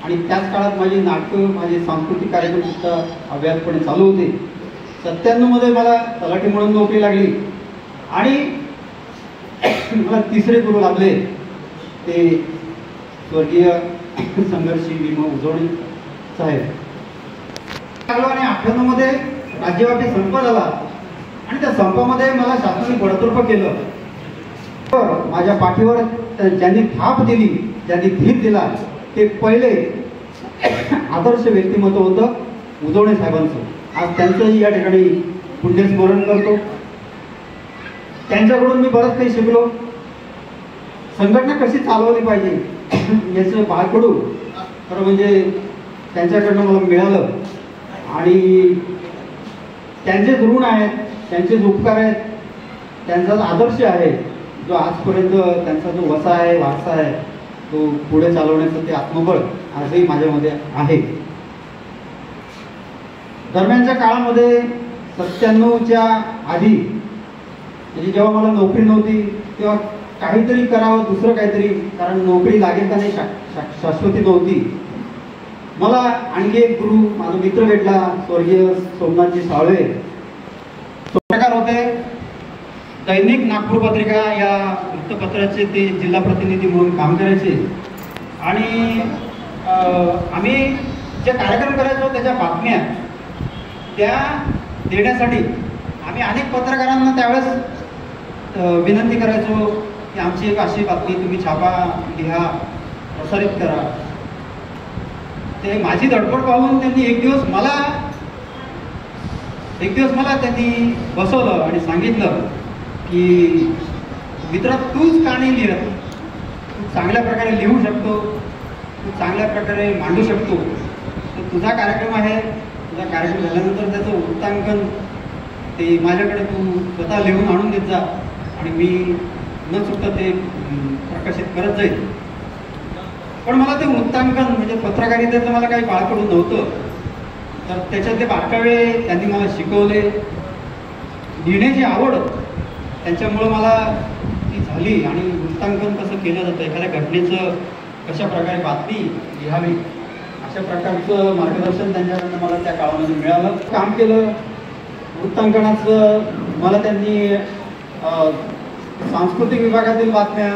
आणि त्याच काळात माझी नाटकं, माझे सांस्कृतिक कार्यक्रम सुद्धा अव्याहतपणे चालू होते. 97 मध्ये मला तलाठी म्हणून नोकरी लागली आणि मला तिसरे गुरु लाभले ते स्वर्गीय संघर्षी भीम उजवणे साहेब. आणि 98 मध्ये राज्यव्यापी संप झाला आणि त्या संपामध्ये मला शासनाने बडतर्फ केलं. माझ्या पाठीवर ज्यांनी थाप दिली, ज्यांनी धीर दिला ते पहिले आदर्श व्यक्तिमत्व होतं उजवणे साहेबांचं. आज त्यांचंही या ठिकाणी पुण्यस्मरण करतो. त्यांच्याकडून मी बरंच काही शिकलो. संघटना कशी चालवली पाहिजे याचं बाळकडू खरं म्हणजे त्यांच्याकडनं मला मिळालं. आणि त्यांचेच ऋण आहेत, त्यांचेच उपकार आहेत, त्यांचाच आदर्श आहे जो आजपर्यंत त्यांचा जो वसा आहे, वारसा आहे तो पुढे चालवण्याचं ते आत्मबळ आजही माझ्यामध्ये आहे. दरम्यानच्या काळामध्ये 97च्या आधी म्हणजे जेव्हा मला नोकरी नव्हती तेव्हा काहीतरी करावं, दुसरं काहीतरी, कारण नोकरी लागेल का नाही शाश्वती नव्हती. मला आणखी एक गुरु माझा मित्र भेटला, स्वर्गीय सोमनाथजी साळवे. पत्रकार होते, दैनिक नागपूर पत्रिका या वृत्तपत्राचे ते जिल्हा प्रतिनिधी म्हणून काम करायचे. आणि आम्ही जे कार्यक्रम करायचो त्याच्या बातम्या त्या देण्यासाठी आम्ही अनेक पत्रकारांना त्यावेळेस विनंती करायचो की आमची एक अशी बातमी तुम्ही छापा, लिहा, प्रसारित करा. ते माझी धडपड पाहून त्यांनी एक दिवस मला त्यांनी बसवलं आणि सांगितलं की मित्रा तूच का नाही लिहत, तू चांगल्या प्रकारे लिहू शकतो, तू चांगल्या प्रकारे मांडू शकतो, तर तुझा कार्यक्रम आहे, तुझा कार्यक्रम झाल्यानंतर त्याचं वृत्तांकन ते माझ्याकडे तू स्वतः लिहून आणून देत जा आणि मी न चुकता ते प्रकाशित करत जाईल. पण मला ते वृत्तांकन म्हणजे पत्रकारितेचं मला काही बाळकडून नव्हतं, तर त्याच्यात ते बारकावे त्यांनी मला शिकवले. लिहिण्याची आवड त्यांच्यामुळं मला ती झाली आणि वृत्तांकन कसं केलं जातं, एखाद्या घटनेचं कशा प्रकारे बातमी लिहावी अशा प्रकारचं मार्गदर्शन त्यांच्याकडनं मला त्या काळामध्ये मिळालं. काम केलं वृत्तांकनाचं. मला त्यांनी सांस्कृतिक विभागातील बातम्या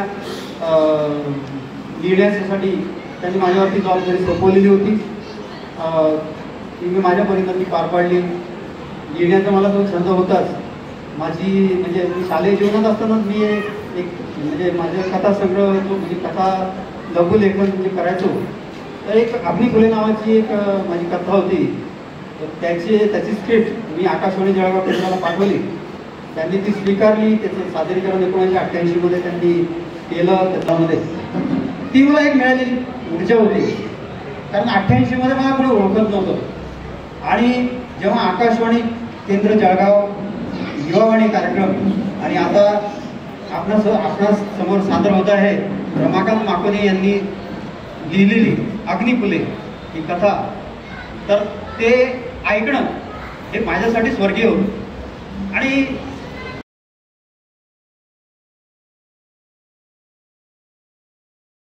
लिहिण्यासाठी त्यांनी माझ्यावरती जबाबदारी सोपवलेली होती. ती मी माझ्या परीने पार पाडली. लिहिण्याचा मला जो छंद होताच. माझी म्हणजे मी शालेय जीवनात असतानाच मी एक म्हणजे माझ्या कथा संग्रह जो म्हणजे कथा लघुलेखन म्हणजे करायचो. तर एक अग्नी फुले नावाची एक माझी कथा होती, तर त्याची स्क्रिप्ट मी आकाशवाणी जळगाव केंद्राला पाठवली. त्यांनी ती स्वीकारली. त्याचं सादरीकरण 1988 मध्ये त्यांनी केलं. त्याच्यामध्ये ती मला एक मिळालेली ऊर्जा होती, कारण 88 मध्ये मला कोणी ओळखत नव्हतं. आणि जेव्हा आकाशवाणी केंद्र जळगाव युवावाणी कार्यक्रम आणि आता आपणास समोर सादर होत आहे रमाकांत माकोने यांनी लिहिलेली अग्निफुले ही कथा, तर ते ऐकणं हे माझ्यासाठी स्वर्गीय होतं. आणि